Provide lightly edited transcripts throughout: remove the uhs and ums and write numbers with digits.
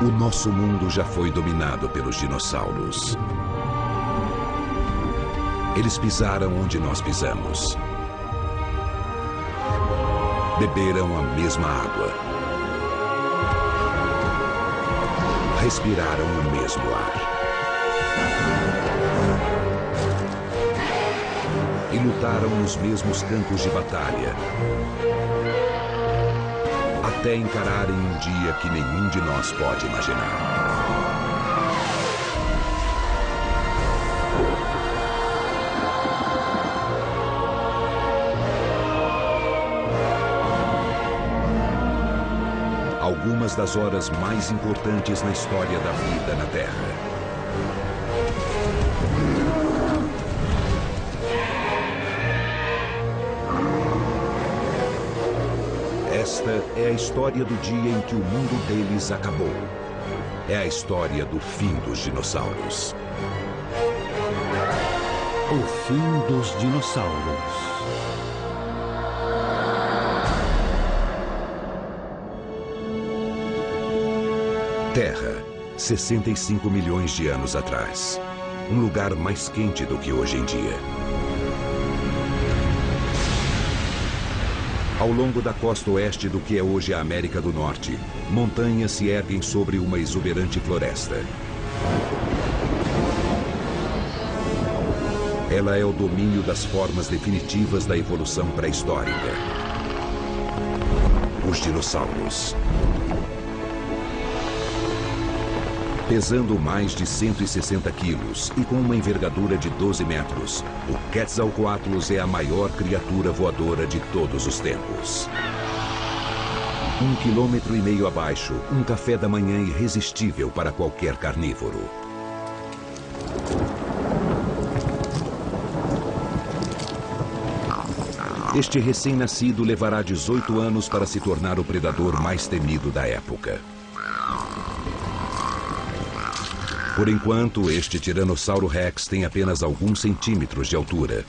O nosso mundo já foi dominado pelos dinossauros. Eles pisaram onde nós pisamos. Beberam a mesma água. Respiraram o mesmo ar. E lutaram nos mesmos campos de batalha. Até encararem um dia que nenhum de nós pode imaginar. Algumas das horas mais importantes na história da vida na Terra. Esta é a história do dia em que o mundo deles acabou. É a história do fim dos dinossauros. O fim dos dinossauros. Terra, 65 milhões de anos atrás. Um lugar mais quente do que hoje em dia. Ao longo da costa oeste do que é hoje a América do Norte, montanhas se erguem sobre uma exuberante floresta. Ela é o domínio das formas definitivas da evolução pré-histórica. Os dinossauros. Pesando mais de 160 quilos e com uma envergadura de 12 metros, o Quetzalcoatlus é a maior criatura voadora de todos os tempos. 1,5 quilômetros abaixo, um café da manhã irresistível para qualquer carnívoro. Este recém-nascido levará 18 anos para se tornar o predador mais temido da época. Por enquanto, este Tiranossauro Rex tem apenas alguns centímetros de altura.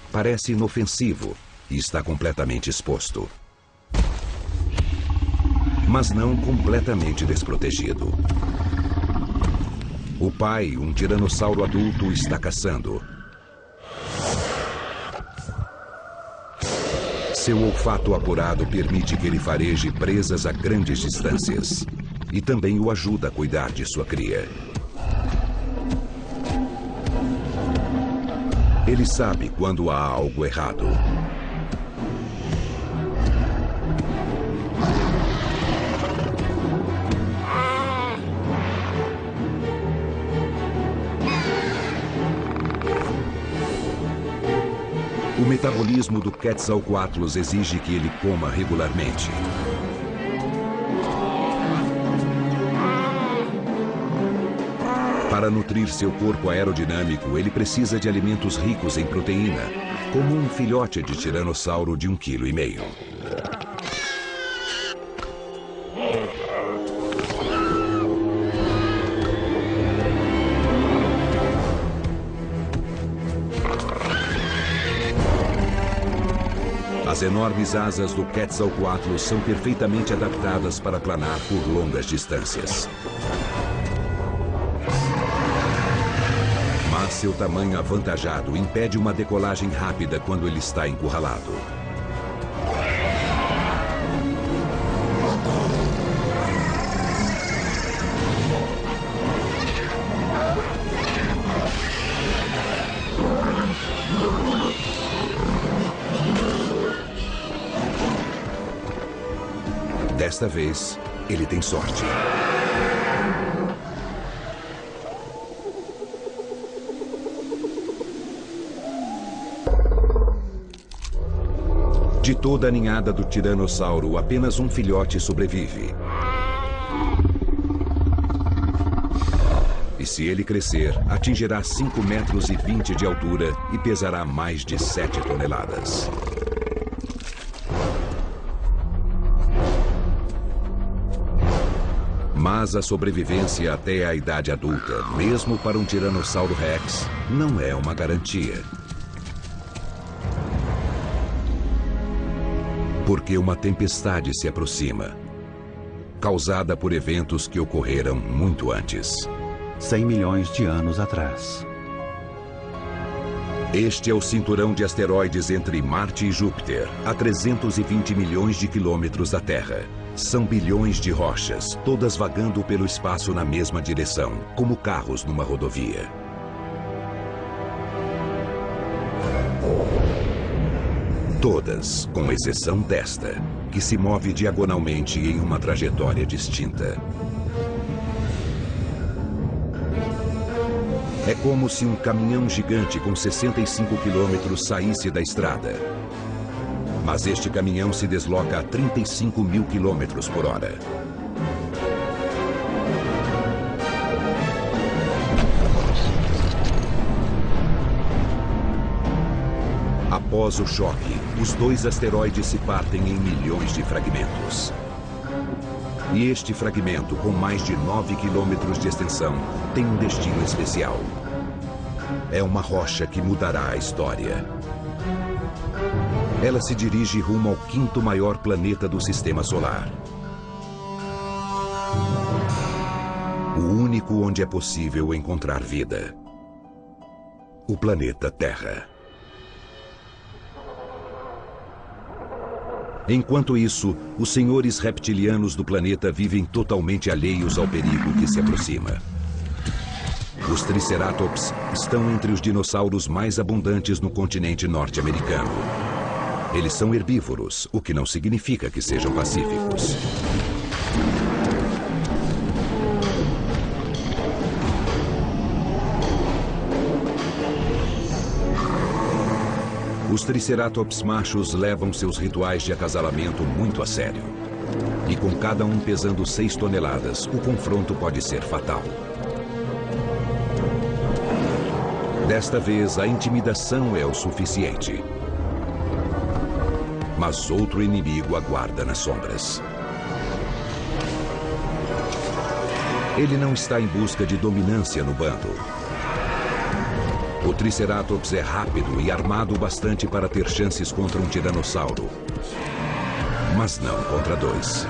Parece inofensivo e está completamente exposto. Mas não completamente desprotegido. O pai, um tiranossauro adulto, está caçando. Seu olfato apurado permite que ele fareje presas a grandes distâncias. E também o ajuda a cuidar de sua cria. Ele sabe quando há algo errado. O metabolismo do Quetzalcoatlus exige que ele coma regularmente. Para nutrir seu corpo aerodinâmico, ele precisa de alimentos ricos em proteína, como um filhote de tiranossauro de 1,5 kg. As enormes asas do Quetzalcoatlus são perfeitamente adaptadas para planar por longas distâncias. Mas seu tamanho avantajado impede uma decolagem rápida quando ele está encurralado. Desta vez, ele tem sorte. De toda a ninhada do tiranossauro, apenas um filhote sobrevive. E se ele crescer, atingirá 5,20 metros de altura e pesará mais de 7 toneladas. Mas a sobrevivência até a idade adulta, mesmo para um Tiranossauro Rex, não é uma garantia. Porque uma tempestade se aproxima. causada por eventos que ocorreram muito antes. 100 milhões de anos atrás. Este é o cinturão de asteroides entre Marte e Júpiter, a 320 milhões de quilômetros da Terra. São bilhões de rochas, todas vagando pelo espaço na mesma direção, como carros numa rodovia. Todas, com exceção desta, que se move diagonalmente em uma trajetória distinta. É como se um caminhão gigante com 65 quilômetros saísse da estrada. Mas este caminhão se desloca a 35 mil quilômetros por hora. Após o choque, os dois asteroides se partem em milhões de fragmentos. E este fragmento, com mais de 9 quilômetros de extensão, tem um destino especial. É uma rocha que mudará a história. Ela se dirige rumo ao quinto maior planeta do Sistema Solar. O único onde é possível encontrar vida. O planeta Terra. Enquanto isso, os senhores reptilianos do planeta vivem totalmente alheios ao perigo que se aproxima. Os Triceratops estão entre os dinossauros mais abundantes no continente norte-americano. Eles são herbívoros, o que não significa que sejam pacíficos. Os Triceratops machos levam seus rituais de acasalamento muito a sério. E com cada um pesando 6 toneladas, o confronto pode ser fatal. Desta vez, a intimidação é o suficiente. Mas outro inimigo aguarda nas sombras. Ele não está em busca de dominância no bando. O Triceratops é rápido e armado o bastante para ter chances contra um tiranossauro. Mas não contra 2.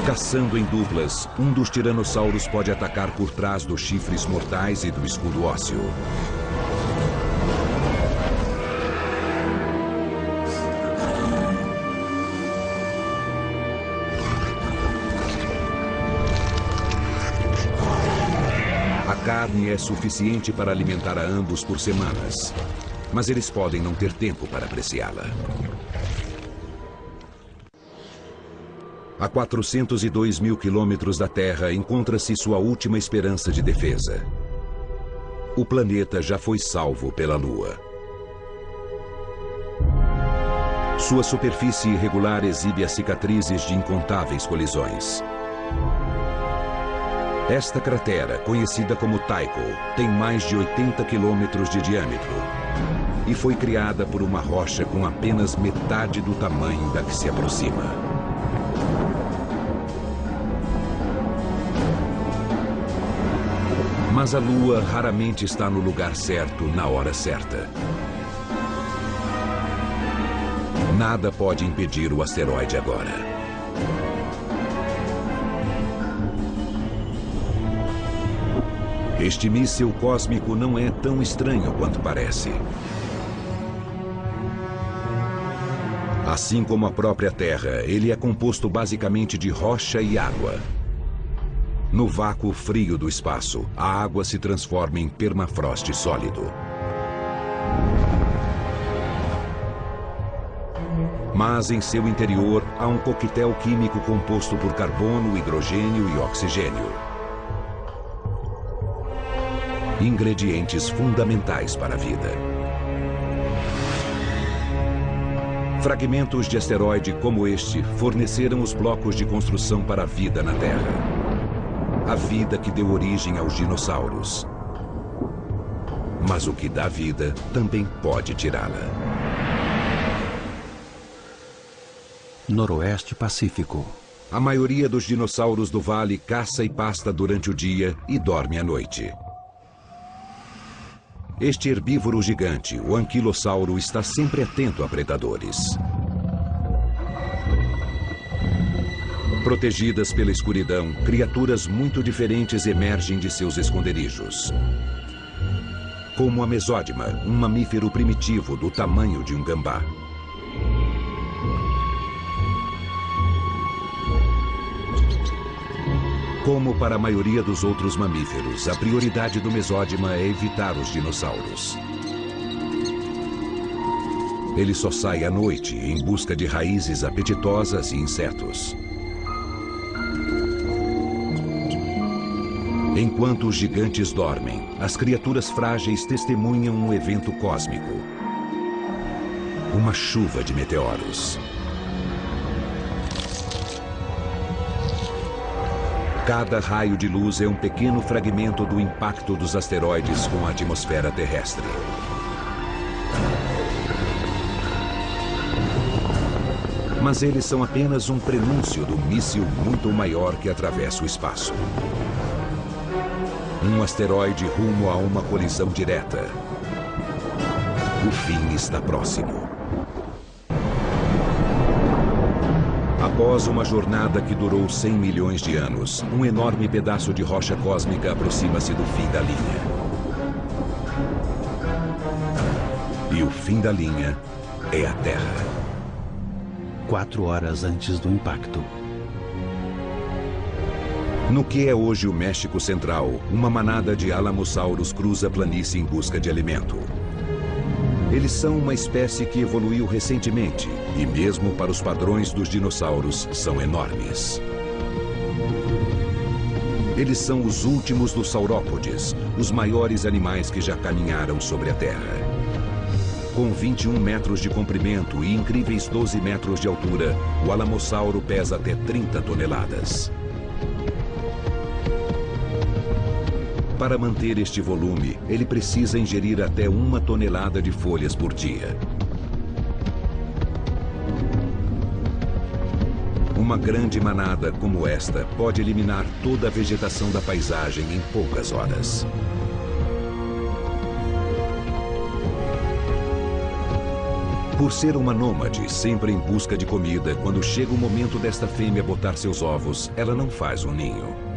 Caçando em duplas, um dos tiranossauros pode atacar por trás dos chifres mortais e do escudo ósseo. A carne é suficiente para alimentar a ambos por semanas, mas eles podem não ter tempo para apreciá-la. A 402 mil quilômetros da Terra encontra-se sua última esperança de defesa. O planeta já foi salvo pela Lua. Sua superfície irregular exibe as cicatrizes de incontáveis colisões. Esta cratera, conhecida como Tycho, tem mais de 80 quilômetros de diâmetro e foi criada por uma rocha com apenas metade do tamanho da que se aproxima. Mas a Lua raramente está no lugar certo, na hora certa. Nada pode impedir o asteroide agora. Este míssil cósmico não é tão estranho quanto parece. Assim como a própria Terra, ele é composto basicamente de rocha e água. No vácuo frio do espaço, a água se transforma em permafrost sólido. Mas em seu interior há um coquetel químico composto por carbono, hidrogênio e oxigênio. Ingredientes fundamentais para a vida. Fragmentos de asteroide como este forneceram os blocos de construção para a vida na Terra. A vida que deu origem aos dinossauros. Mas o que dá vida também pode tirá-la. Noroeste Pacífico. A maioria dos dinossauros do vale caça e pasta durante o dia e dorme à noite. Este herbívoro gigante, o anquilossauro, está sempre atento a predadores. Protegidas pela escuridão, criaturas muito diferentes emergem de seus esconderijos. Como a mesódima, um mamífero primitivo do tamanho de um gambá. Como para a maioria dos outros mamíferos, a prioridade do mesódima é evitar os dinossauros. Ele só sai à noite em busca de raízes apetitosas e insetos. Enquanto os gigantes dormem, as criaturas frágeis testemunham um evento cósmico. Uma chuva de meteoros. Cada raio de luz é um pequeno fragmento do impacto dos asteroides com a atmosfera terrestre. Mas eles são apenas um prenúncio do míssil muito maior que atravessa o espaço. Um asteroide rumo a uma colisão direta. O fim está próximo. Após uma jornada que durou 100 milhões de anos, um enorme pedaço de rocha cósmica aproxima-se do fim da linha. E o fim da linha é a Terra. 4 horas antes do impacto. No que é hoje o México Central, uma manada de alamossauros cruza a planície em busca de alimento. Eles são uma espécie que evoluiu recentemente e, mesmo para os padrões dos dinossauros, são enormes. Eles são os últimos dos saurópodes, os maiores animais que já caminharam sobre a Terra. Com 21 metros de comprimento e incríveis 12 metros de altura, o alamossauro pesa até 30 toneladas. Para manter este volume, ele precisa ingerir até 1 tonelada de folhas por dia. Uma grande manada como esta pode eliminar toda a vegetação da paisagem em poucas horas. Por ser uma nômade, sempre em busca de comida, quando chega o momento desta fêmea botar seus ovos, ela não faz um ninho.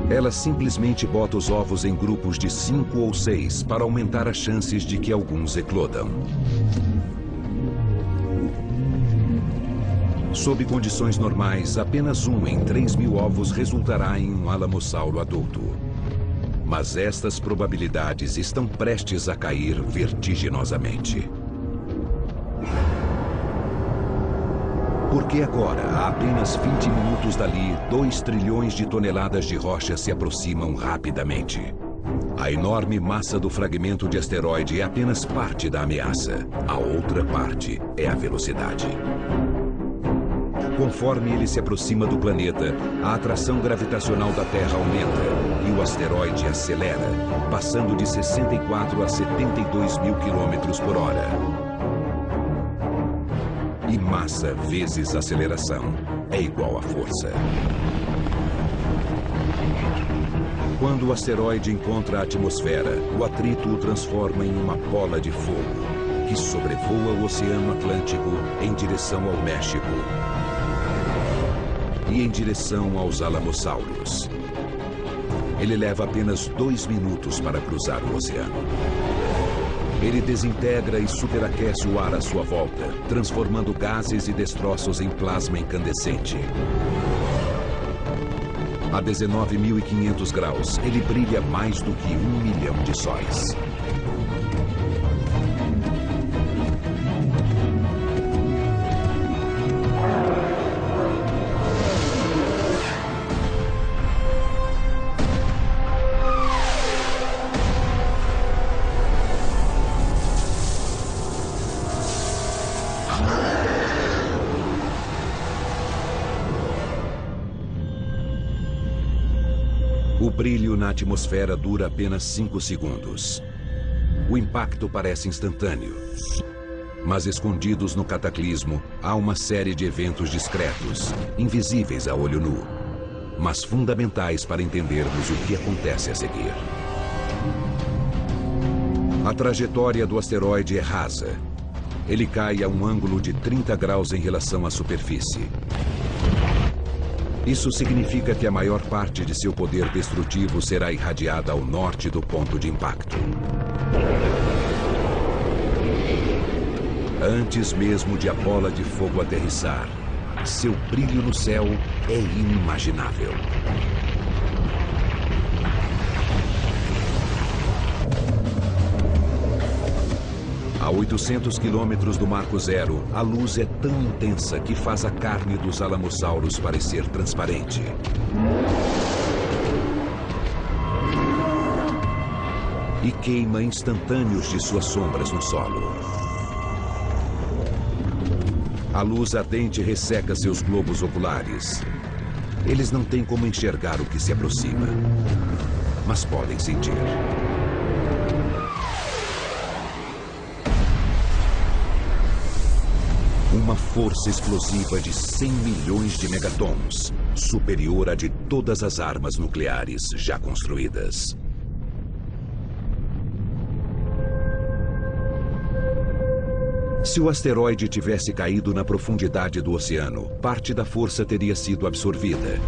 Ela simplesmente bota os ovos em grupos de 5 ou 6 para aumentar as chances de que alguns eclodam. Sob condições normais, apenas 1 em 3.000 ovos resultará em um alamossauro adulto. Mas estas probabilidades estão prestes a cair vertiginosamente. Porque agora, a apenas 20 minutos dali, 2 trilhões de toneladas de rocha se aproximam rapidamente. A enorme massa do fragmento de asteroide é apenas parte da ameaça. A outra parte é a velocidade. Conforme ele se aproxima do planeta, a atração gravitacional da Terra aumenta e o asteroide acelera, passando de 64 a 72 mil quilômetros por hora. E massa vezes aceleração é igual a força. Quando o asteroide encontra a atmosfera, o atrito o transforma em uma bola de fogo, que sobrevoa o Oceano Atlântico em direção ao México e em direção aos alamossauros. Ele leva apenas 2 minutos para cruzar o oceano. Ele desintegra e superaquece o ar à sua volta, transformando gases e destroços em plasma incandescente. A 19.500 graus, ele brilha mais do que 1 milhão de sóis. O brilho na atmosfera dura apenas 5 segundos. O impacto parece instantâneo. Mas escondidos no cataclismo, há uma série de eventos discretos, invisíveis a olho nu. mas fundamentais para entendermos o que acontece a seguir. A trajetória do asteroide é rasa. Ele cai a um ângulo de 30 graus em relação à superfície. Isso significa que a maior parte de seu poder destrutivo será irradiada ao norte do ponto de impacto. Antes mesmo de a bola de fogo aterrissar, seu brilho no céu é inimaginável. A 800 quilômetros do Marco Zero, a luz é tão intensa que faz a carne dos alamossauros parecer transparente. E queima instantâneos de suas sombras no solo. A luz ardente resseca seus globos oculares. Eles não têm como enxergar o que se aproxima, mas podem sentir. Uma força explosiva de 100 milhões de megatons, superior à de todas as armas nucleares já construídas. Se o asteroide tivesse caído na profundidade do oceano, parte da força teria sido absorvida.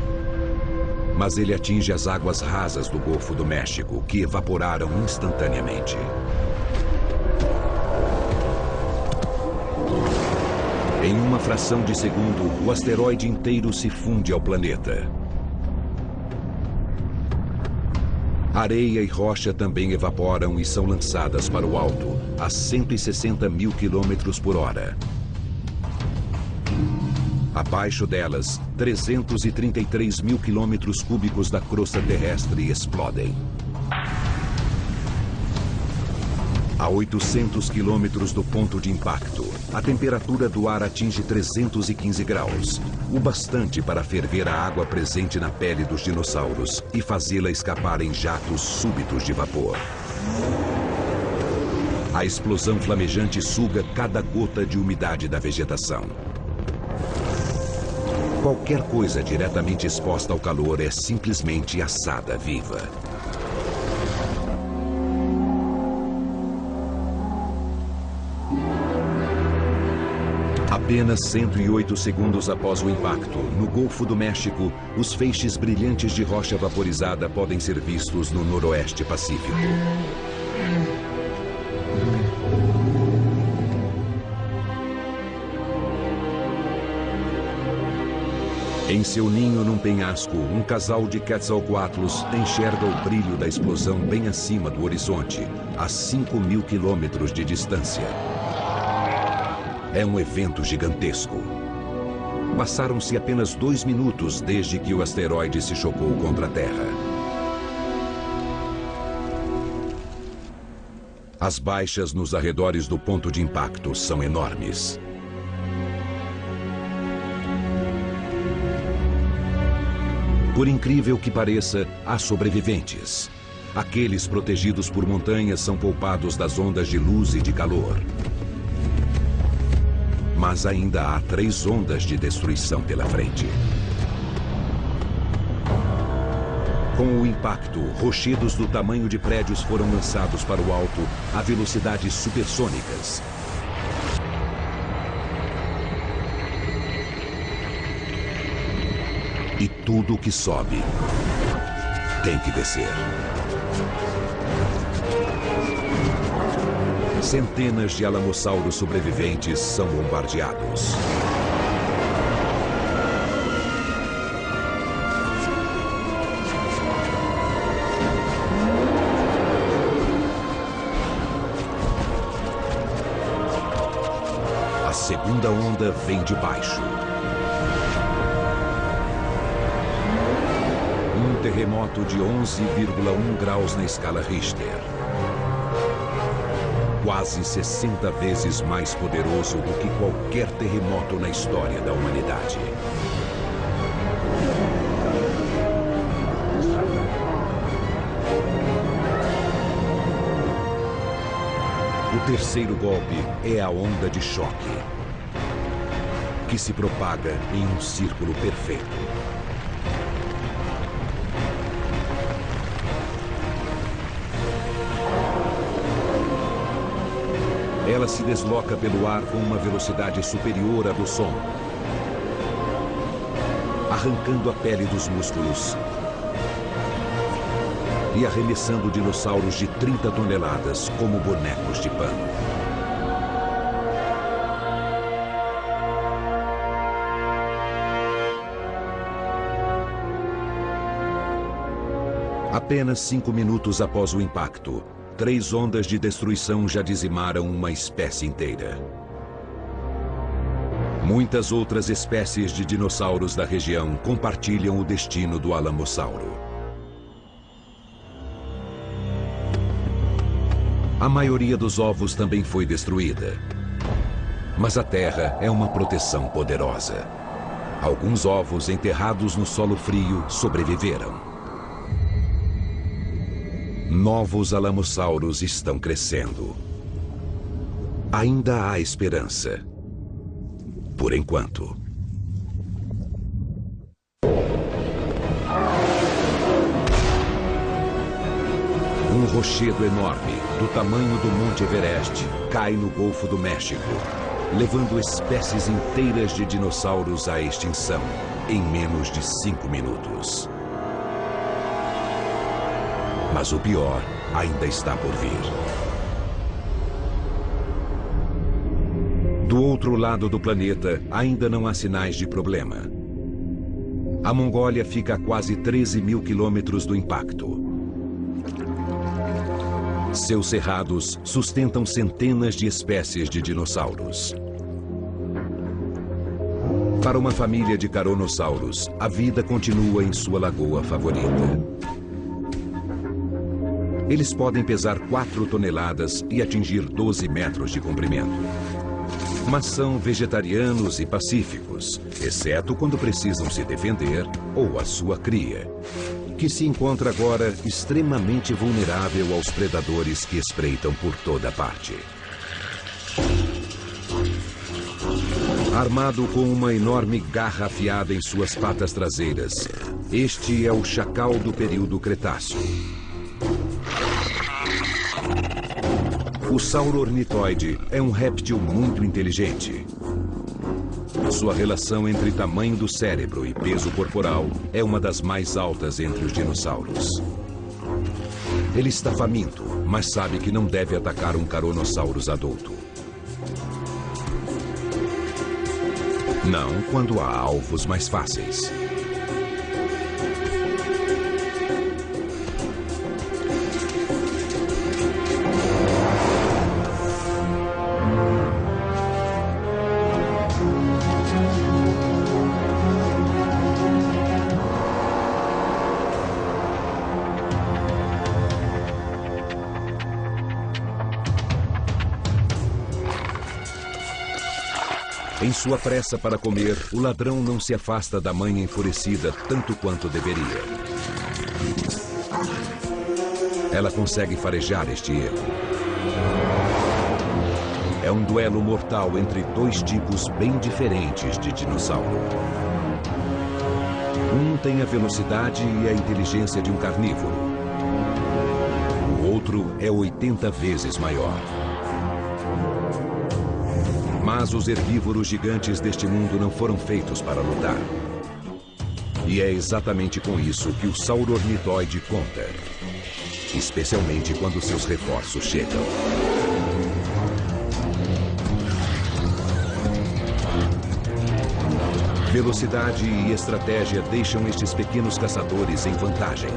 Mas ele atinge as águas rasas do Golfo do México, que evaporaram instantaneamente. Em uma fração de segundo, o asteroide inteiro se funde ao planeta. Areia e rocha também evaporam e são lançadas para o alto, a 160 mil quilômetros por hora. Abaixo delas, 333 mil quilômetros cúbicos da crosta terrestre explodem. A 800 quilômetros do ponto de impacto, a temperatura do ar atinge 315 graus, o bastante para ferver a água presente na pele dos dinossauros e fazê-la escapar em jatos súbitos de vapor. A explosão flamejante suga cada gota de umidade da vegetação. Qualquer coisa diretamente exposta ao calor é simplesmente assada viva. Apenas 108 segundos após o impacto, no Golfo do México, os feixes brilhantes de rocha vaporizada podem ser vistos no noroeste pacífico. Em seu ninho num penhasco, um casal de Quetzalcoatlus enxerga o brilho da explosão bem acima do horizonte, a 5.000 quilômetros de distância. É um evento gigantesco. Passaram-se apenas 2 minutos desde que o asteroide se chocou contra a Terra. As baixas nos arredores do ponto de impacto são enormes. Por incrível que pareça, há sobreviventes. Aqueles protegidos por montanhas são poupados das ondas de luz e de calor. Mas ainda há 3 ondas de destruição pela frente. Com o impacto, rochedos do tamanho de prédios foram lançados para o alto a velocidades supersônicas. E tudo que sobe tem que descer. Centenas de alamossauros sobreviventes são bombardeados. A segunda onda vem de baixo. Um terremoto de 11,1 graus na escala Richter. Quase 60 vezes mais poderoso do que qualquer terremoto na história da humanidade. O terceiro golpe é a onda de choque, que se propaga em um círculo perfeito. Ela se desloca pelo ar com uma velocidade superior à do som, arrancando a pele dos músculos e arremessando dinossauros de 30 toneladas como bonecos de pano. Apenas 5 minutos após o impacto, 3 ondas de destruição já dizimaram uma espécie inteira. Muitas outras espécies de dinossauros da região compartilham o destino do Alamossauro. A maioria dos ovos também foi destruída. Mas a Terra é uma proteção poderosa. Alguns ovos enterrados no solo frio sobreviveram. Novos alamossauros estão crescendo. Ainda há esperança. Por enquanto. Um rochedo enorme, do tamanho do Monte Everest, cai no Golfo do México, levando espécies inteiras de dinossauros à extinção em menos de 5 minutos. Mas o pior ainda está por vir. Do outro lado do planeta, ainda não há sinais de problema. A Mongólia fica a quase 13 mil quilômetros do impacto. Seus cerrados sustentam centenas de espécies de dinossauros. Para uma família de caronossauros, a vida continua em sua lagoa favorita. Eles podem pesar 4 toneladas e atingir 12 metros de comprimento. Mas são vegetarianos e pacíficos, exceto quando precisam se defender ou a sua cria, que se encontra agora extremamente vulnerável aos predadores que espreitam por toda parte. Armado com uma enorme garra afiada em suas patas traseiras, este é o chacal do período Cretáceo. O sauro-ornitóide é um réptil muito inteligente. Sua relação entre tamanho do cérebro e peso corporal é uma das mais altas entre os dinossauros. Ele está faminto, mas sabe que não deve atacar um caronossaurus adulto. Não quando há alvos mais fáceis. Em sua pressa para comer, o ladrão não se afasta da mãe enfurecida tanto quanto deveria. Ela consegue farejar este erro. É um duelo mortal entre 2 tipos bem diferentes de dinossauro. Um tem a velocidade e a inteligência de um carnívoro. O outro é 80 vezes maior. Mas os herbívoros gigantes deste mundo não foram feitos para lutar. E é exatamente com isso que o sauro-ornitóide conta. Especialmente quando seus reforços chegam. Velocidade e estratégia deixam estes pequenos caçadores em vantagem.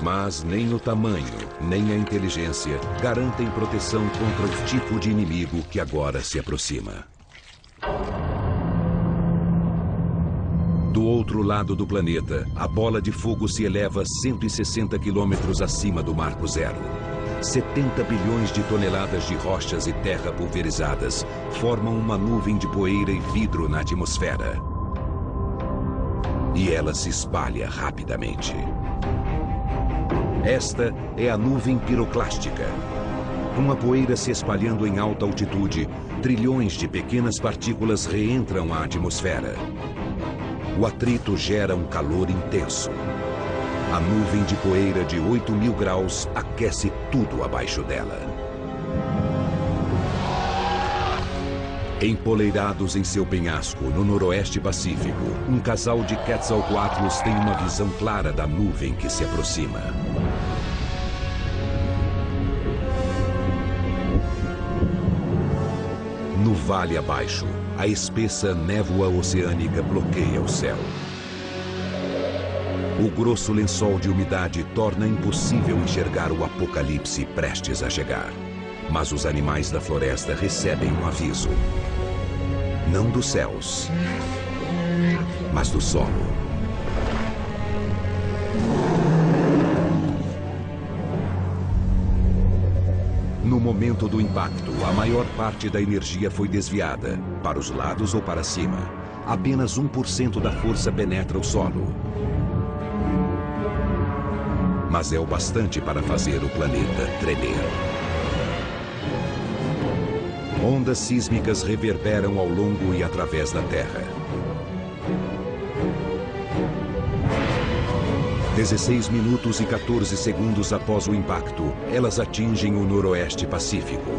Mas nem o tamanho, nem a inteligência garantem proteção contra o tipo de inimigo que agora se aproxima. Do outro lado do planeta, a bola de fogo se eleva 160 quilômetros acima do Marco Zero. 70 bilhões de toneladas de rochas e terra pulverizadas formam uma nuvem de poeira e vidro na atmosfera. e ela se espalha rapidamente. Esta é a nuvem piroclástica. Com a poeira se espalhando em alta altitude, trilhões de pequenas partículas reentram à atmosfera. O atrito gera um calor intenso. A nuvem de poeira de 8.000 graus aquece tudo abaixo dela. Empoleirados em seu penhasco, no noroeste pacífico, um casal de Quetzalcoatlus tem uma visão clara da nuvem que se aproxima. No vale abaixo, a espessa névoa oceânica bloqueia o céu. O grosso lençol de umidade torna impossível enxergar o apocalipse prestes a chegar. Mas os animais da floresta recebem um aviso. Não dos céus, mas do solo. No momento do impacto, a maior parte da energia foi desviada, para os lados ou para cima. Apenas 1% da força penetra o solo. Mas é o bastante para fazer o planeta tremer. Ondas sísmicas reverberam ao longo e através da Terra. 16 minutos e 14 segundos após o impacto, elas atingem o noroeste pacífico.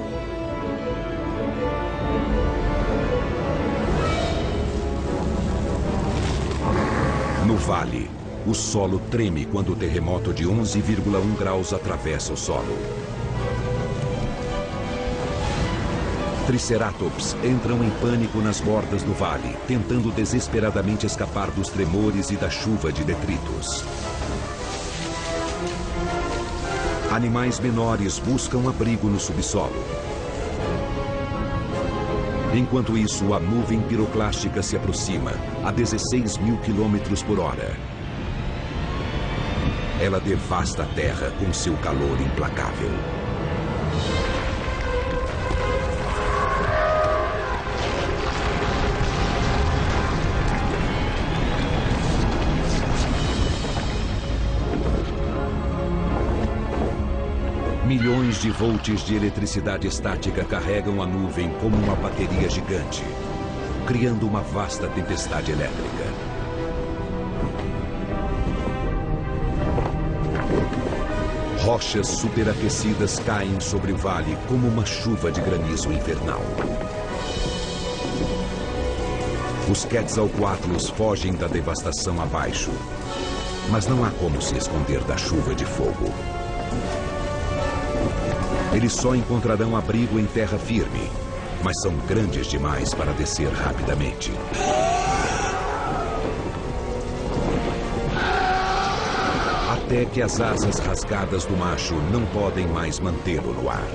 No vale, o solo treme quando o terremoto de 11,1 graus atravessa o solo. Triceratops entram em pânico nas bordas do vale, tentando desesperadamente escapar dos tremores e da chuva de detritos. Animais menores buscam abrigo no subsolo. Enquanto isso, a nuvem piroclástica se aproxima a 16.000 km por hora. Ela devasta a Terra com seu calor implacável. Milhões de volts de eletricidade estática carregam a nuvem como uma bateria gigante, criando uma vasta tempestade elétrica. Rochas superaquecidas caem sobre o vale como uma chuva de granizo infernal. Os Quetzalcoatlus fogem da devastação abaixo, mas não há como se esconder da chuva de fogo. Eles só encontrarão abrigo em terra firme, mas são grandes demais para descer rapidamente. Até que as asas rasgadas do macho não podem mais mantê-lo no ar.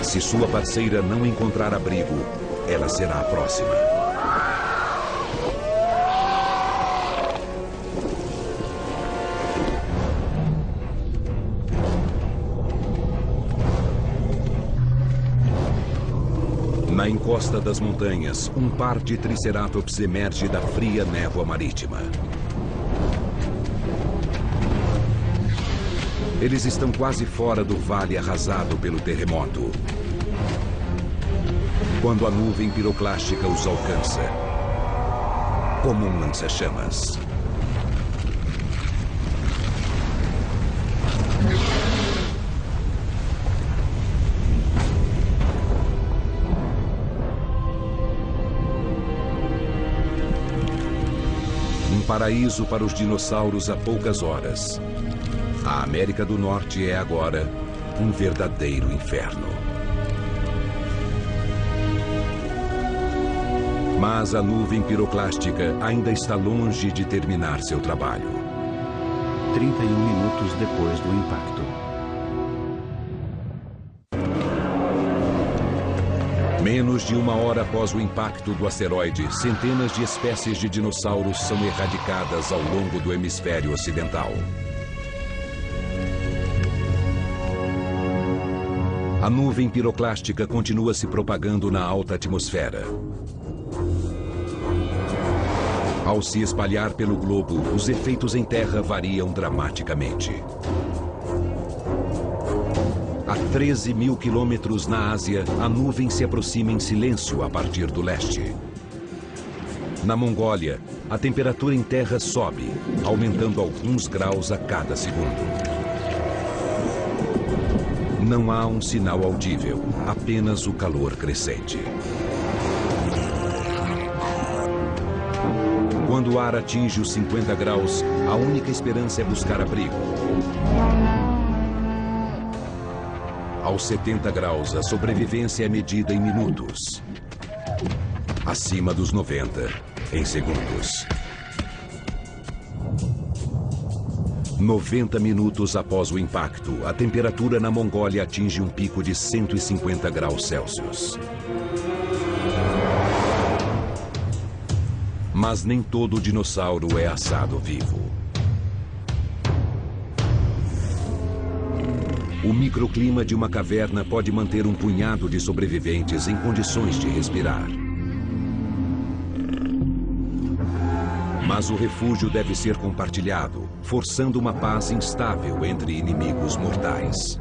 Se sua parceira não encontrar abrigo, ela será a próxima. Na encosta das montanhas, um par de Triceratops emerge da fria névoa marítima. Eles estão quase fora do vale arrasado pelo terremoto, quando a nuvem piroclástica os alcança, como um lança-chamas. Paraíso para os dinossauros há poucas horas. A América do Norte é agora um verdadeiro inferno. Mas a nuvem piroclástica ainda está longe de terminar seu trabalho. 31 minutos depois do impacto. Menos de uma hora após o impacto do asteroide, centenas de espécies de dinossauros são erradicadas ao longo do hemisfério ocidental. A nuvem piroclástica continua se propagando na alta atmosfera. Ao se espalhar pelo globo, os efeitos em terra variam dramaticamente. A 13 mil quilômetros na Ásia, a nuvem se aproxima em silêncio a partir do leste. Na Mongólia, a temperatura em terra sobe, aumentando alguns graus a cada segundo. Não há um sinal audível, apenas o calor crescente. Quando o ar atinge os 50 graus, a única esperança é buscar abrigo. Aos 70 graus, a sobrevivência é medida em minutos. Acima dos 90, em segundos. 90 minutos após o impacto, a temperatura na Mongólia atinge um pico de 150 graus Celsius. Mas nem todo dinossauro é assado vivo. O microclima de uma caverna pode manter um punhado de sobreviventes em condições de respirar. Mas o refúgio deve ser compartilhado, forçando uma paz instável entre inimigos mortais.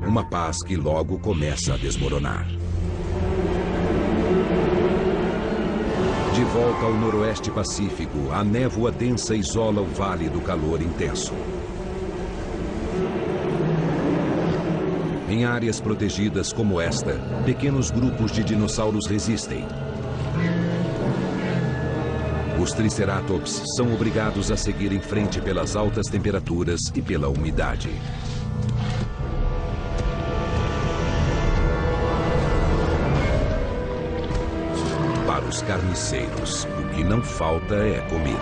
Uma paz que logo começa a desmoronar. De volta ao noroeste pacífico, a névoa densa isola o vale do calor intenso. Em áreas protegidas como esta, pequenos grupos de dinossauros resistem. Os Triceratops são obrigados a seguir em frente pelas altas temperaturas e pela umidade. Para os carniceiros, o que não falta é comida.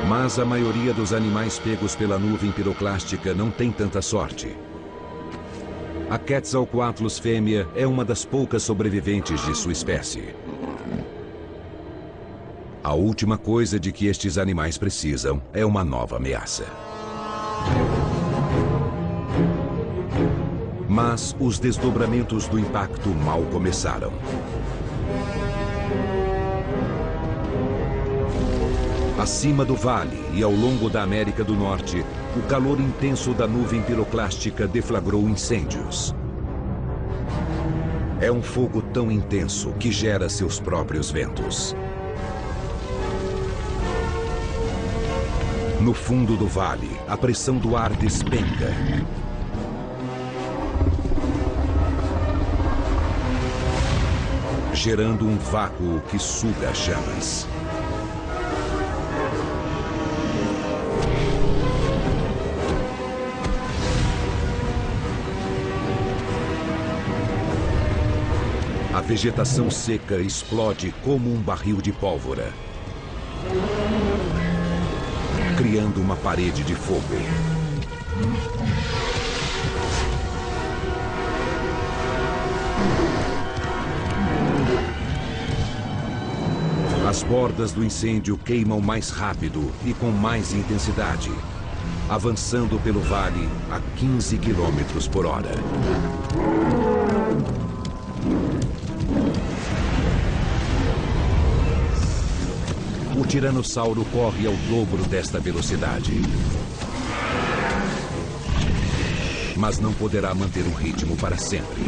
Mas a maioria dos animais pegos pela nuvem piroclástica não tem tanta sorte. A Quetzalcoatlus fêmea é uma das poucas sobreviventes de sua espécie. A última coisa de que estes animais precisam é uma nova ameaça. Mas os desdobramentos do impacto mal começaram. Acima do vale e ao longo da América do Norte, o calor intenso da nuvem piroclástica deflagrou incêndios. É um fogo tão intenso que gera seus próprios ventos. No fundo do vale, a pressão do ar despenca. Gerando um vácuo que suga as chamas. A vegetação seca explode como um barril de pólvora, criando uma parede de fogo. As bordas do incêndio queimam mais rápido e com mais intensidade, avançando pelo vale a 15 km por hora. O tiranossauro corre ao dobro desta velocidade. Mas não poderá manter o ritmo para sempre.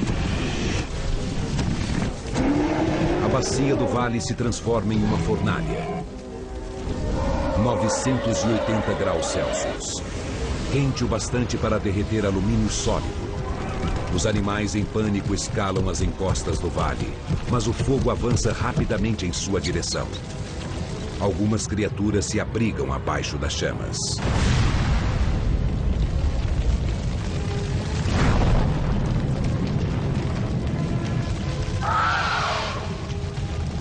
A bacia do vale se transforma em uma fornalha. 980 graus Celsius. Quente o bastante para derreter alumínio sólido. Os animais em pânico escalam as encostas do vale, mas o fogo avança rapidamente em sua direção. Algumas criaturas se abrigam abaixo das chamas.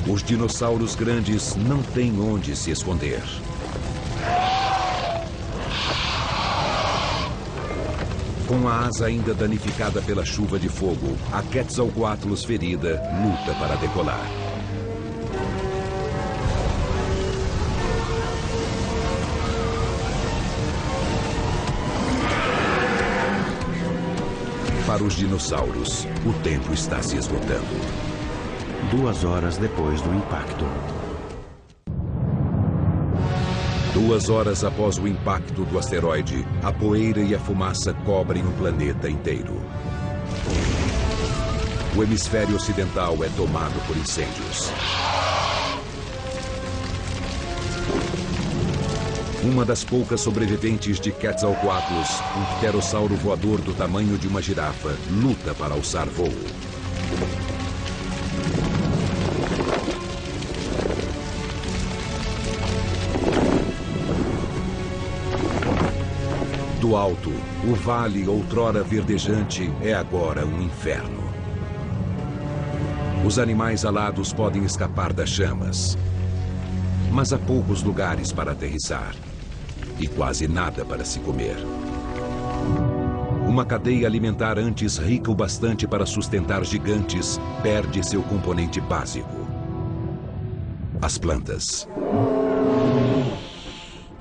Os dinossauros grandes não têm onde se esconder. Com a asa ainda danificada pela chuva de fogo, a Quetzalcoatlus ferida luta para decolar. Para os dinossauros, o tempo está se esgotando. 2 horas depois do impacto. 2 horas após o impacto do asteroide, a poeira e a fumaça cobrem o planeta inteiro. O hemisfério ocidental é tomado por incêndios. Uma das poucas sobreviventes de Quetzalcoatlus, um pterossauro voador do tamanho de uma girafa, luta para alçar voo. Do alto, o vale outrora verdejante é agora um inferno. Os animais alados podem escapar das chamas, mas há poucos lugares para aterrissar e quase nada para se comer. Uma cadeia alimentar antes rica o bastante para sustentar gigantes perde seu componente básico: as plantas.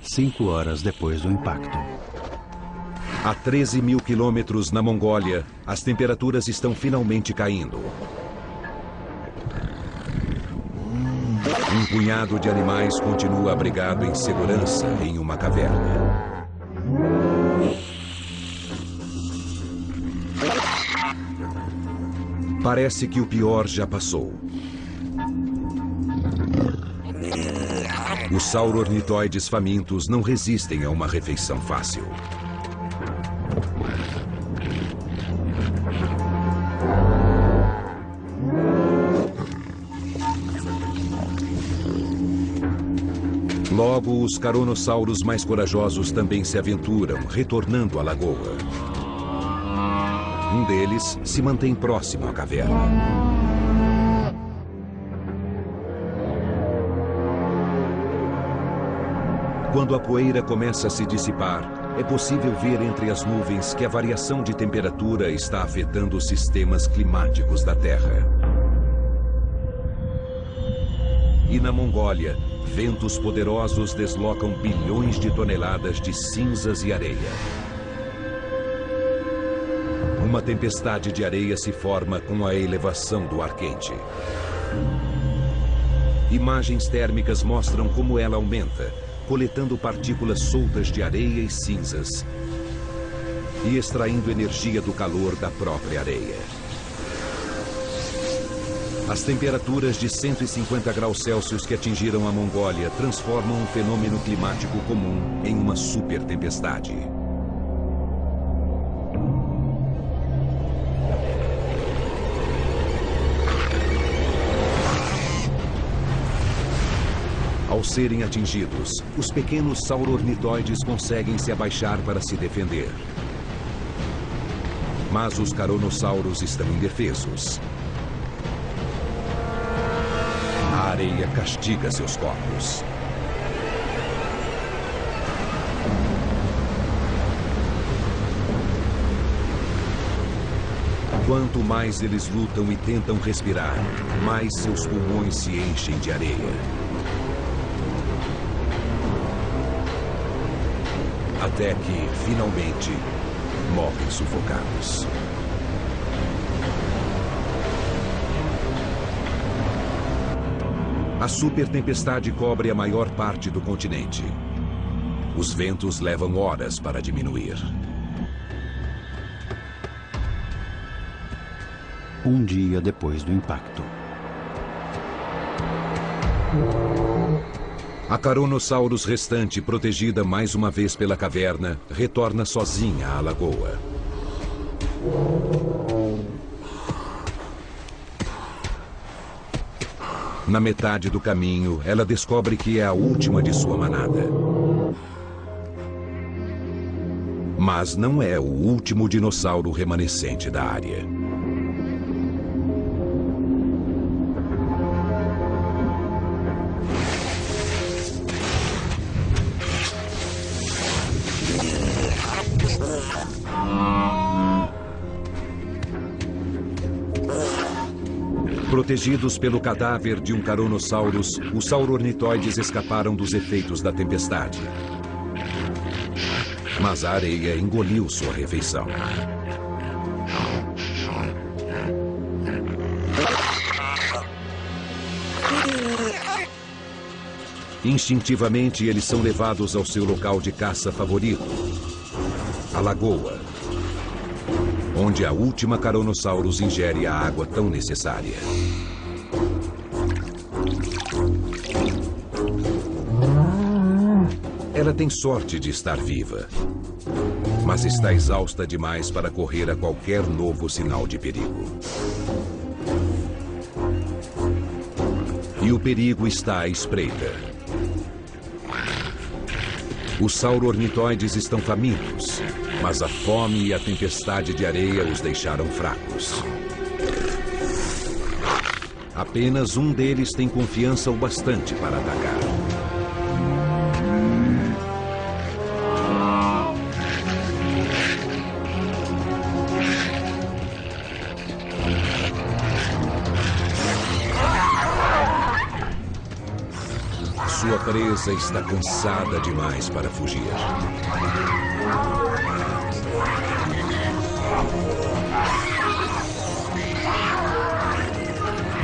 5 horas depois do impacto. A 13 mil quilômetros na Mongólia, as temperaturas estão finalmente caindo. Um punhado de animais continua abrigado em segurança em uma caverna. Parece que o pior já passou. Os sauro-ornitóides famintos não resistem a uma refeição fácil. Logo, os caronossauros mais corajosos também se aventuram, retornando à lagoa. Um deles se mantém próximo à caverna. Quando a poeira começa a se dissipar, é possível ver entre as nuvens que a variação de temperatura está afetando os sistemas climáticos da Terra. E na Mongólia, ventos poderosos deslocam bilhões de toneladas de cinzas e areia. Uma tempestade de areia se forma com a elevação do ar quente. Imagens térmicas mostram como ela aumenta, coletando partículas soltas de areia e cinzas e extraindo energia do calor da própria areia. As temperaturas de 150 graus Celsius que atingiram a Mongólia transformam um fenômeno climático comum em uma super tempestade. Ao serem atingidos, os pequenos sauro-ornitóides conseguem se abaixar para se defender. Mas os caronossauros estão indefesos. A areia castiga seus corpos. Quanto mais eles lutam e tentam respirar, mais seus pulmões se enchem de areia. Até que, finalmente, morrem sufocados. A super tempestade cobre a maior parte do continente. Os ventos levam horas para diminuir. Um dia depois do impacto. A Caronosaurus restante, protegida mais uma vez pela caverna, retorna sozinha à lagoa. Na metade do caminho, ela descobre que é a última de sua manada. Mas não é o último dinossauro remanescente da área. Protegidos pelo cadáver de um Caronosaurus, os sauro-ornitóides escaparam dos efeitos da tempestade. Mas a areia engoliu sua refeição. Instintivamente, eles são levados ao seu local de caça favorito, a lagoa, onde a última Carnosaurus ingere a água tão necessária. Ela tem sorte de estar viva, mas está exausta demais para correr a qualquer novo sinal de perigo. E o perigo está à espreita. Os sauro-ornitóides estão famintos, mas a fome e a tempestade de areia os deixaram fracos. Apenas um deles tem confiança o bastante para atacar. Sua presa está cansada demais para fugir.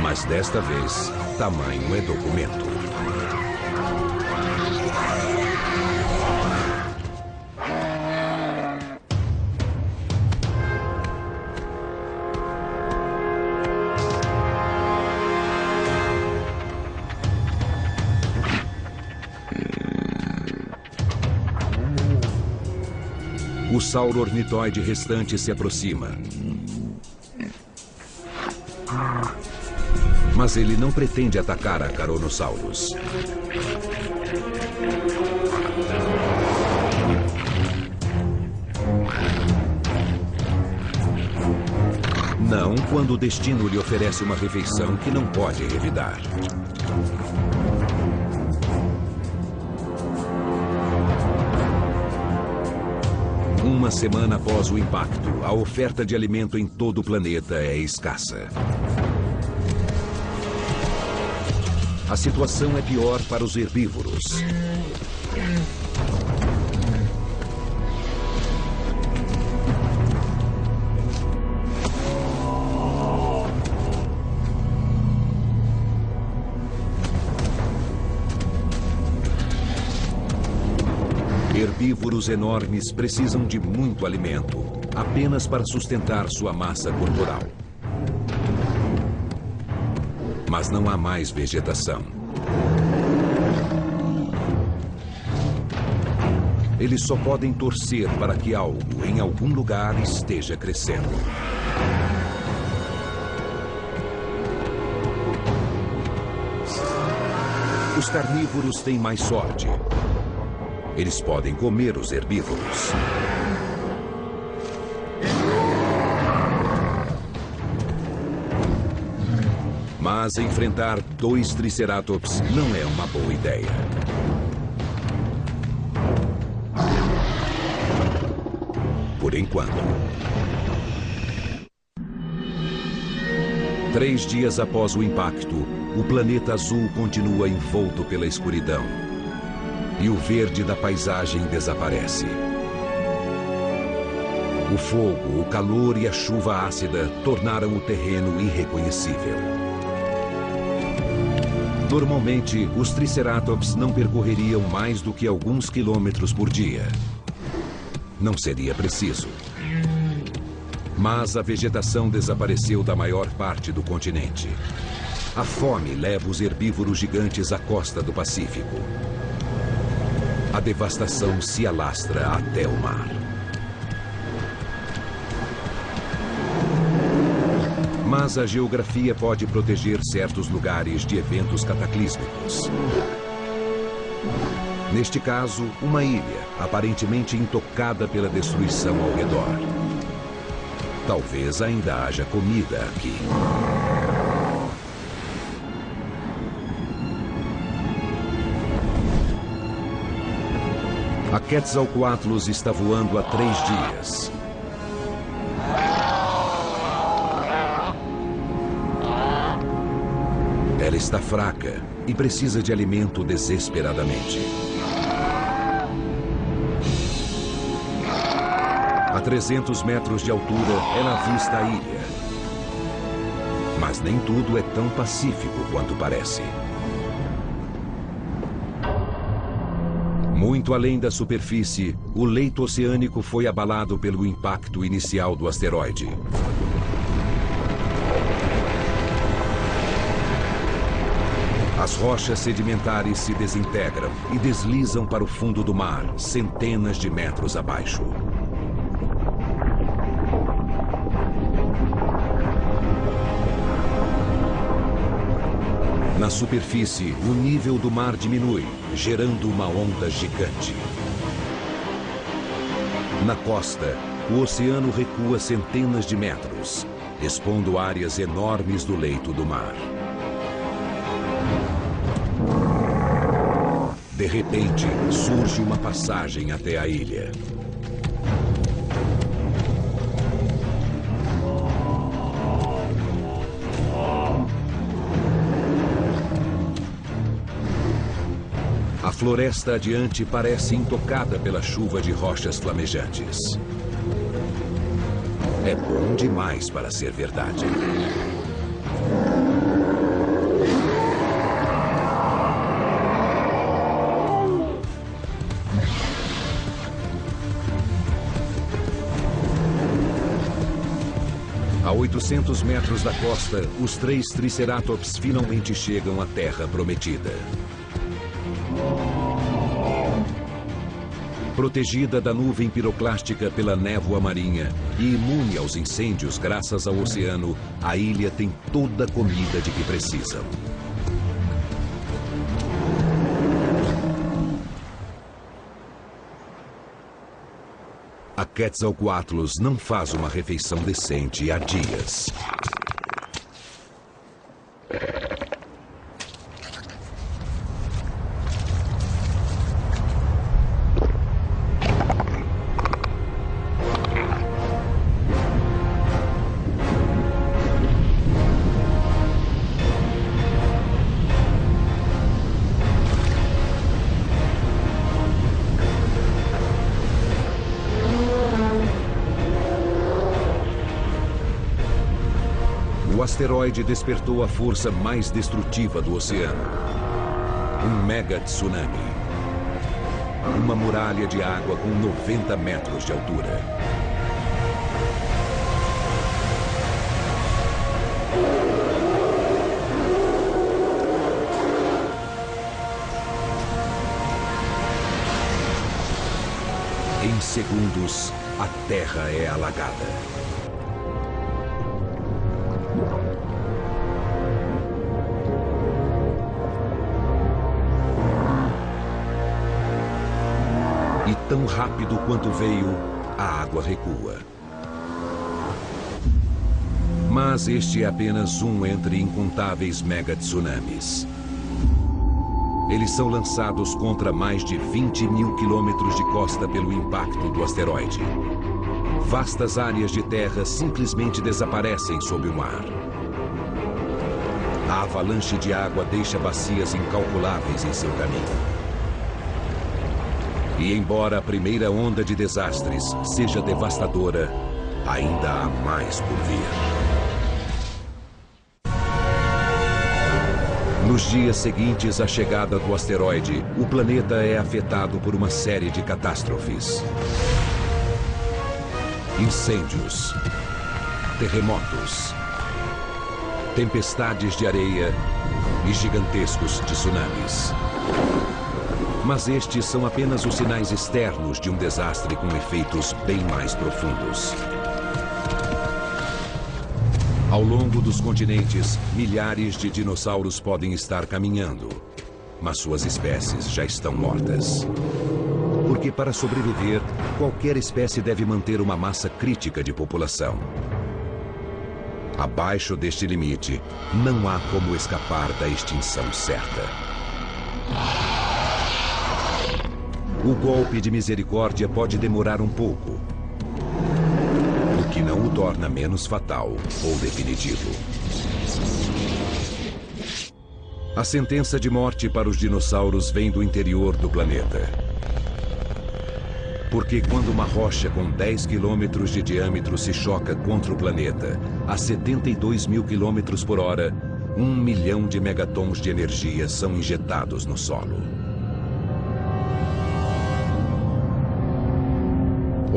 Mas desta vez, tamanho é documento. O sauro-ornitóide restante se aproxima. Mas ele não pretende atacar a Carnosaurus. Não quando o destino lhe oferece uma refeição que não pode revidar. Uma semana após o impacto, a oferta de alimento em todo o planeta é escassa. A situação é pior para os herbívoros. Herbívoros enormes precisam de muito alimento, apenas para sustentar sua massa corporal. Mas não há mais vegetação. Eles só podem torcer para que algo, em algum lugar, esteja crescendo. Os carnívoros têm mais sorte. Eles podem comer os herbívoros. Mas enfrentar 2 Triceratops não é uma boa ideia. Por enquanto. 3 dias após o impacto, o planeta azul continua envolto pela escuridão. E o verde da paisagem desaparece. O fogo, o calor e a chuva ácida tornaram o terreno irreconhecível. Normalmente, os Triceratops não percorreriam mais do que alguns quilômetros por dia. Não seria preciso. Mas a vegetação desapareceu da maior parte do continente. A fome leva os herbívoros gigantes à costa do Pacífico. A devastação se alastra até o mar. Mas a geografia pode proteger certos lugares de eventos cataclísmicos. Neste caso, uma ilha, aparentemente intocada pela destruição ao redor. Talvez ainda haja comida aqui. A Quetzalcoatlus está voando há 3 dias. Ela está fraca e precisa de alimento desesperadamente. A 300 metros de altura, ela avista a ilha. Mas nem tudo é tão pacífico quanto parece. Muito além da superfície, o leito oceânico foi abalado pelo impacto inicial do asteroide. As rochas sedimentares se desintegram e deslizam para o fundo do mar, centenas de metros abaixo. Na superfície, o nível do mar diminui, gerando uma onda gigante. Na costa, o oceano recua centenas de metros, expondo áreas enormes do leito do mar. De repente, surge uma passagem até a ilha. A floresta adiante parece intocada pela chuva de rochas flamejantes. É bom demais para ser verdade. A 800 metros da costa, os 3 Triceratops finalmente chegam à terra prometida. Protegida da nuvem piroclástica pela névoa marinha e imune aos incêndios graças ao oceano, a ilha tem toda a comida de que precisam. A Quetzalcoatlus não faz uma refeição decente há dias. O asteroide despertou a força mais destrutiva do oceano. Um mega tsunami. Uma muralha de água com 90 metros de altura. Em segundos, a Terra é alagada. E tão rápido quanto veio, a água recua. Mas este é apenas um entre incontáveis megatsunamis. Eles são lançados contra mais de 20 mil quilômetros de costa pelo impacto do asteroide. Vastas áreas de terra simplesmente desaparecem sob o mar. A avalanche de água deixa bacias incalculáveis em seu caminho. E embora a primeira onda de desastres seja devastadora, ainda há mais por vir. Nos dias seguintes à chegada do asteroide, o planeta é afetado por uma série de catástrofes. Incêndios, terremotos, tempestades de areia e gigantescos tsunamis. Mas estes são apenas os sinais externos de um desastre com efeitos bem mais profundos. Ao longo dos continentes, milhares de dinossauros podem estar caminhando, mas suas espécies já estão mortas. Porque para sobreviver, qualquer espécie deve manter uma massa crítica de população. Abaixo deste limite, não há como escapar da extinção certa. O golpe de misericórdia pode demorar um pouco, o que não o torna menos fatal ou definitivo. A sentença de morte para os dinossauros vem do interior do planeta. Porque quando uma rocha com 10 quilômetros de diâmetro se choca contra o planeta a 72 mil quilômetros por hora, 1 milhão de megatons de energia são injetados no solo.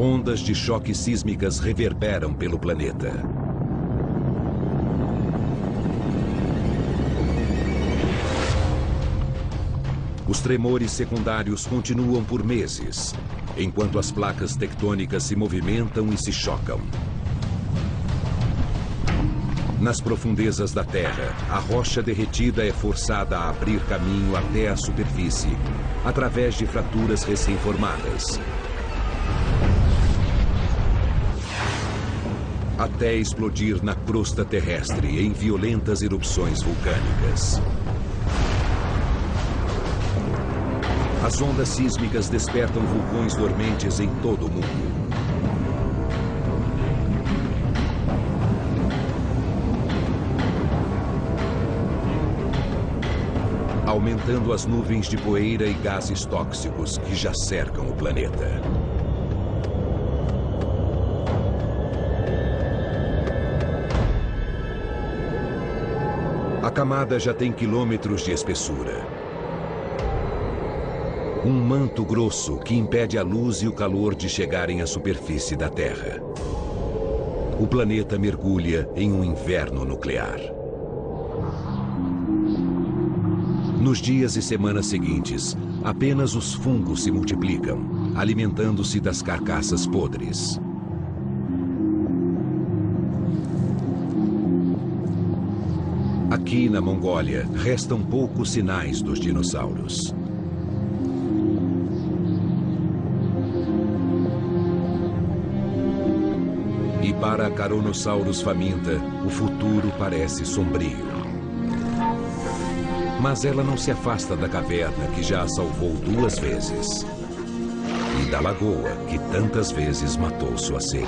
Ondas de choque sísmicas reverberam pelo planeta. Os tremores secundários continuam por meses, enquanto as placas tectônicas se movimentam e se chocam. Nas profundezas da Terra, a rocha derretida é forçada a abrir caminho até a superfície, através de fraturas recém-formadas, até explodir na crosta terrestre em violentas erupções vulcânicas. As ondas sísmicas despertam vulcões dormentes em todo o mundo. Aumentando as nuvens de poeira e gases tóxicos que já cercam o planeta. A camada já tem quilômetros de espessura. Um manto grosso que impede a luz e o calor de chegarem à superfície da Terra. O planeta mergulha em um inverno nuclear. Nos dias e semanas seguintes, apenas os fungos se multiplicam, alimentando-se das carcaças podres. Aqui na Mongólia, restam poucos sinais dos dinossauros. E para a Carnosaurus faminta, o futuro parece sombrio. Mas ela não se afasta da caverna que já a salvou 2 vezes. E da lagoa que tantas vezes matou sua sede.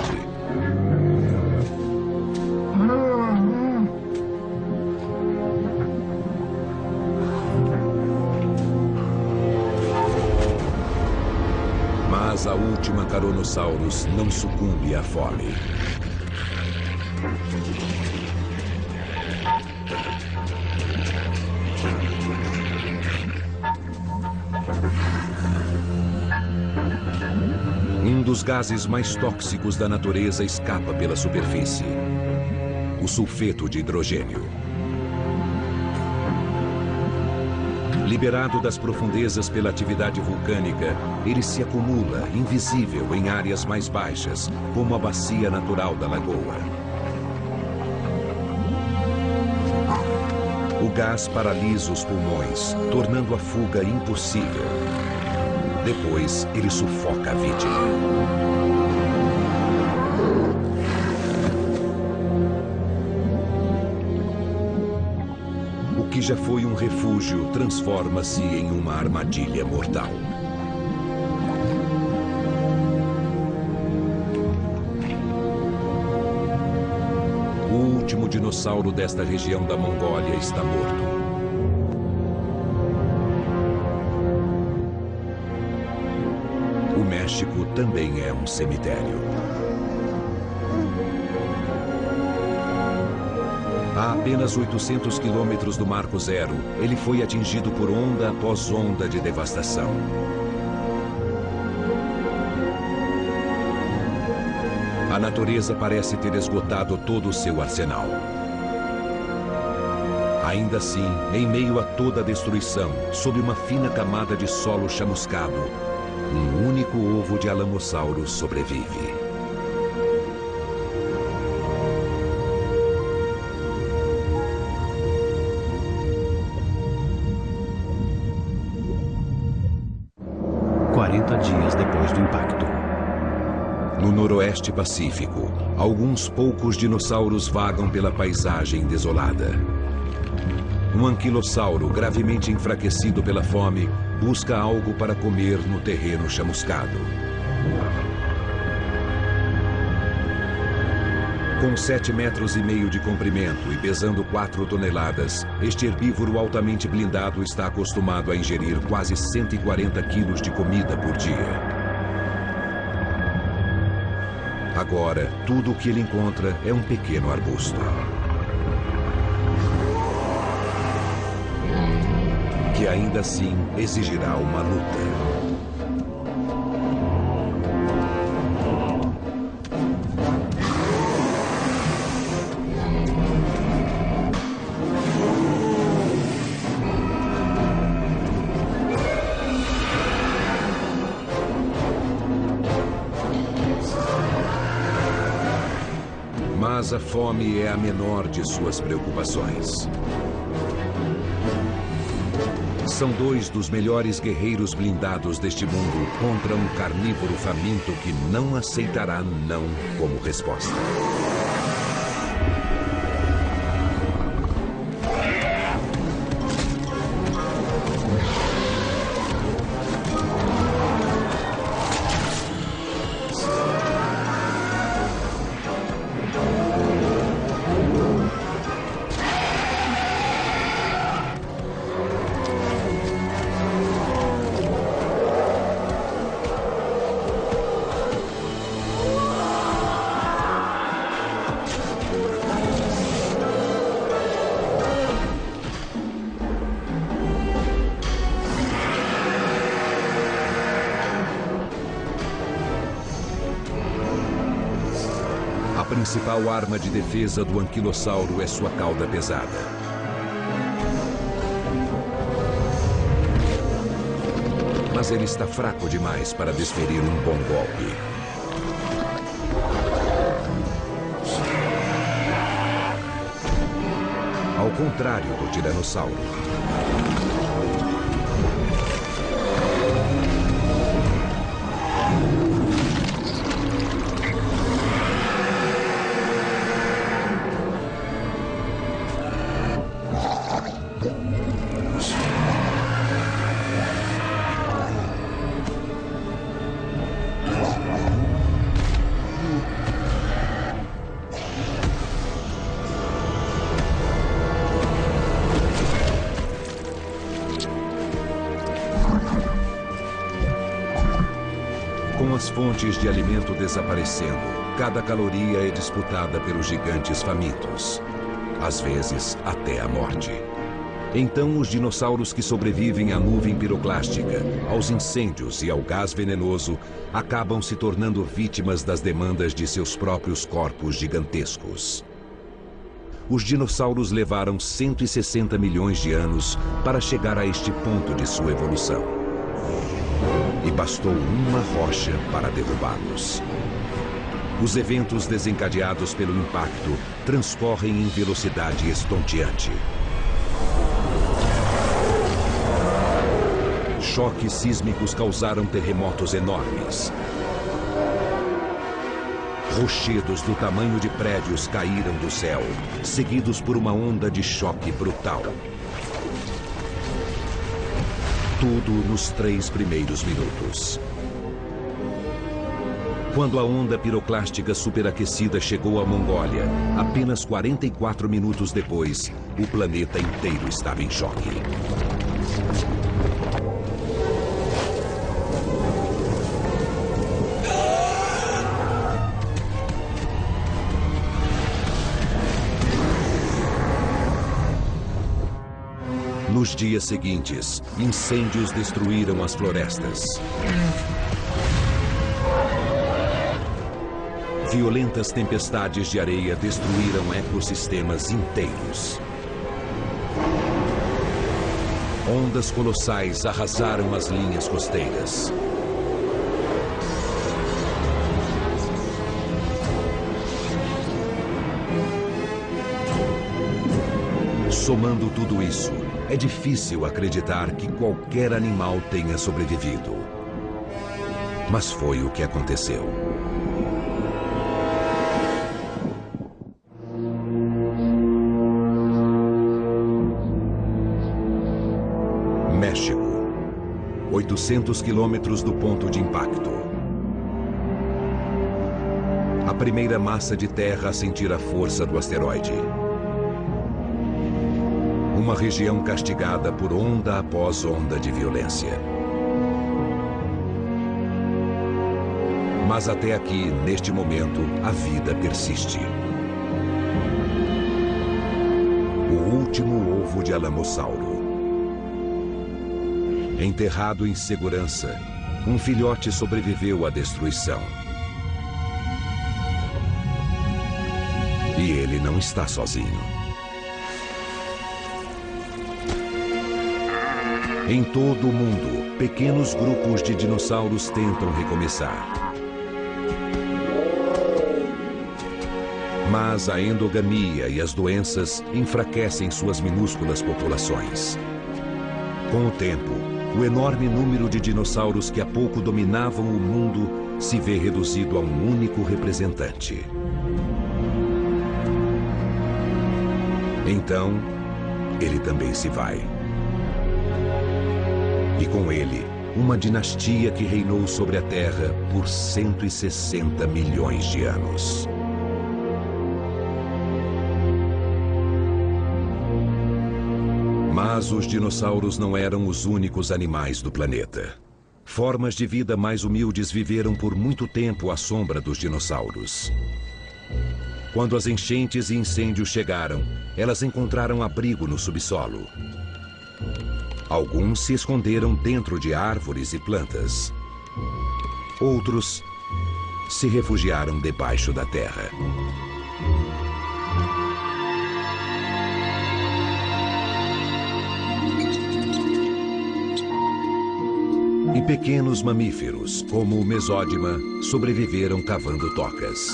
Mas a última Carnosaurus não sucumbe à fome. Um dos gases mais tóxicos da natureza escapa pela superfície. O sulfeto de hidrogênio. Liberado das profundezas pela atividade vulcânica, ele se acumula, invisível, em áreas mais baixas, como a bacia natural da lagoa. O gás paralisa os pulmões, tornando a fuga impossível. Depois, ele sufoca a vítima. O que já foi um refúgio transforma-se em uma armadilha mortal. O último dinossauro desta região da Mongólia está morto. O México também é um cemitério. A apenas 800 quilômetros do Marco Zero, ele foi atingido por onda após onda de devastação. A natureza parece ter esgotado todo o seu arsenal. Ainda assim, em meio a toda a destruição, sob uma fina camada de solo chamuscado, um único ovo de Alamosaurus sobrevive. Dias depois do impacto. No noroeste pacífico, alguns poucos dinossauros vagam pela paisagem desolada. Um anquilossauro, gravemente enfraquecido pela fome, busca algo para comer no terreno chamuscado. Com 7,5 metros de comprimento e pesando 4 toneladas, este herbívoro altamente blindado está acostumado a ingerir quase 140 quilos de comida por dia. Agora, tudo o que ele encontra é um pequeno arbusto. Que ainda assim exigirá uma luta. Mas a fome é a menor de suas preocupações. São dois dos melhores guerreiros blindados deste mundo contra um carnívoro faminto que não aceitará não como resposta. A principal arma de defesa do anquilossauro é sua cauda pesada. Mas ele está fraco demais para desferir um bom golpe. Ao contrário do tiranossauro. Com as fontes de alimento desaparecendo, cada caloria é disputada pelos gigantes famintos. Às vezes, até a morte. Então, os dinossauros que sobrevivem à nuvem piroclástica, aos incêndios e ao gás venenoso, acabam se tornando vítimas das demandas de seus próprios corpos gigantescos. Os dinossauros levaram 160 milhões de anos para chegar a este ponto de sua evolução. E bastou uma rocha para derrubá-los. Os eventos desencadeados pelo impacto transcorrem em velocidade estonteante. Choques sísmicos causaram terremotos enormes. Rochedos do tamanho de prédios caíram do céu, seguidos por uma onda de choque brutal. Tudo nos 3 primeiros minutos. Quando a onda piroclástica superaquecida chegou à Mongólia, apenas 44 minutos depois, o planeta inteiro estava em choque. Nos dias seguintes, incêndios destruíram as florestas. Violentas tempestades de areia destruíram ecossistemas inteiros. Ondas colossais arrasaram as linhas costeiras. Somando tudo isso, é difícil acreditar que qualquer animal tenha sobrevivido. Mas foi o que aconteceu. México, 800 quilômetros do ponto de impacto. A primeira massa de terra a sentir a força do asteroide. Uma região castigada por onda após onda de violência. Mas até aqui, neste momento, a vida persiste. O último ovo de Alamossauro. Enterrado em segurança, um filhote sobreviveu à destruição. E ele não está sozinho. Em todo o mundo, pequenos grupos de dinossauros tentam recomeçar. Mas a endogamia e as doenças enfraquecem suas minúsculas populações. Com o tempo, o enorme número de dinossauros que há pouco dominavam o mundo se vê reduzido a um único representante. Então, ele também se vai. E com ele, uma dinastia que reinou sobre a Terra por 160 milhões de anos. Mas os dinossauros não eram os únicos animais do planeta. Formas de vida mais humildes viveram por muito tempo à sombra dos dinossauros. Quando as enchentes e incêndios chegaram, elas encontraram abrigo no subsolo. Alguns se esconderam dentro de árvores e plantas. Outros se refugiaram debaixo da terra. E pequenos mamíferos, como o mesódima, sobreviveram cavando tocas.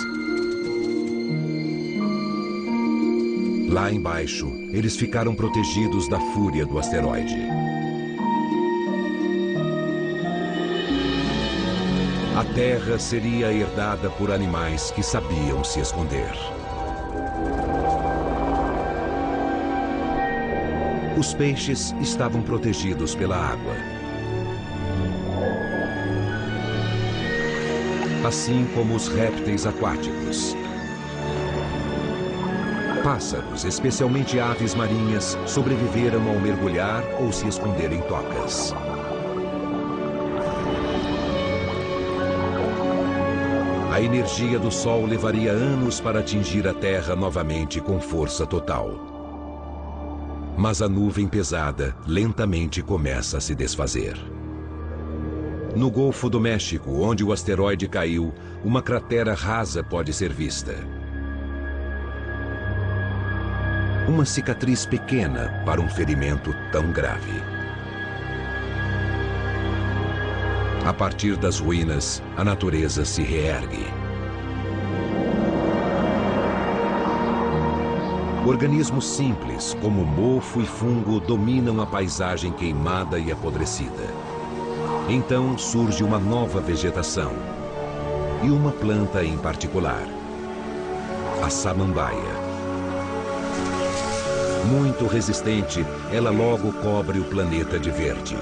Lá embaixo, eles ficaram protegidos da fúria do asteroide. A Terra seria herdada por animais que sabiam se esconder. Os peixes estavam protegidos pela água. Assim como os répteis aquáticos. Pássaros, especialmente aves marinhas, sobreviveram ao mergulhar ou se esconder em tocas. A energia do Sol levaria anos para atingir a Terra novamente com força total. Mas a nuvem pesada lentamente começa a se desfazer. No Golfo do México, onde o asteroide caiu, uma cratera rasa pode ser vista. Uma cicatriz pequena para um ferimento tão grave. A partir das ruínas, a natureza se reergue. Organismos simples, como mofo e fungo, dominam a paisagem queimada e apodrecida. Então surge uma nova vegetação, e uma planta em particular, a samambaia. Muito resistente, ela logo cobre o planeta de verde.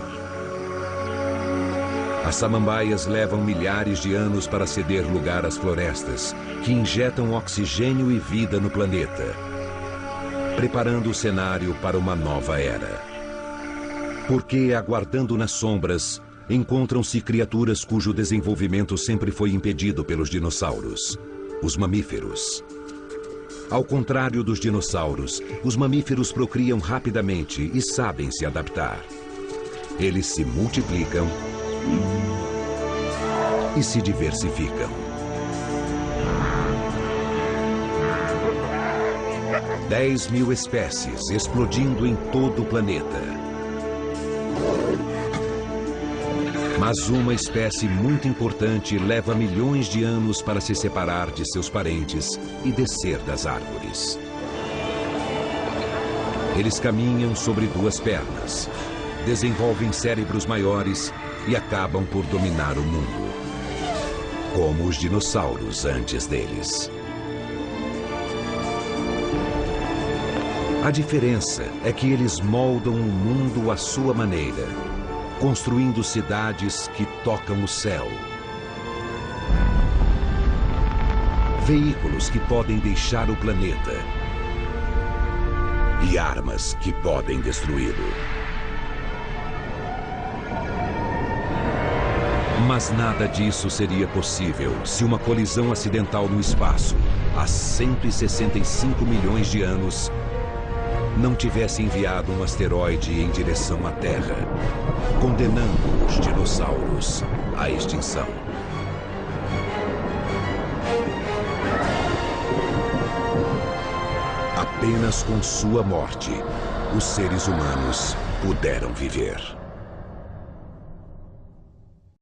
As samambaias levam milhares de anos para ceder lugar às florestas, que injetam oxigênio e vida no planeta, preparando o cenário para uma nova era. Porque, aguardando nas sombras, encontram-se criaturas cujo desenvolvimento sempre foi impedido pelos dinossauros, os mamíferos. Ao contrário dos dinossauros, os mamíferos procriam rapidamente e sabem se adaptar. Eles se multiplicam e se diversificam. 10.000 espécies explodindo em todo o planeta. Mas uma espécie muito importante leva milhões de anos para se separar de seus parentes e descer das árvores. Eles caminham sobre duas pernas, desenvolvem cérebros maiores e acabam por dominar o mundo, como os dinossauros antes deles. A diferença é que eles moldam o mundo à sua maneira, construindo cidades que tocam o céu. Veículos que podem deixar o planeta. E armas que podem destruí-lo. Mas nada disso seria possível se uma colisão acidental no espaço, há 165 milhões de anos, não tivesse enviado um asteroide em direção à Terra, condenando os dinossauros à extinção. Apenas com sua morte, os seres humanos puderam viver.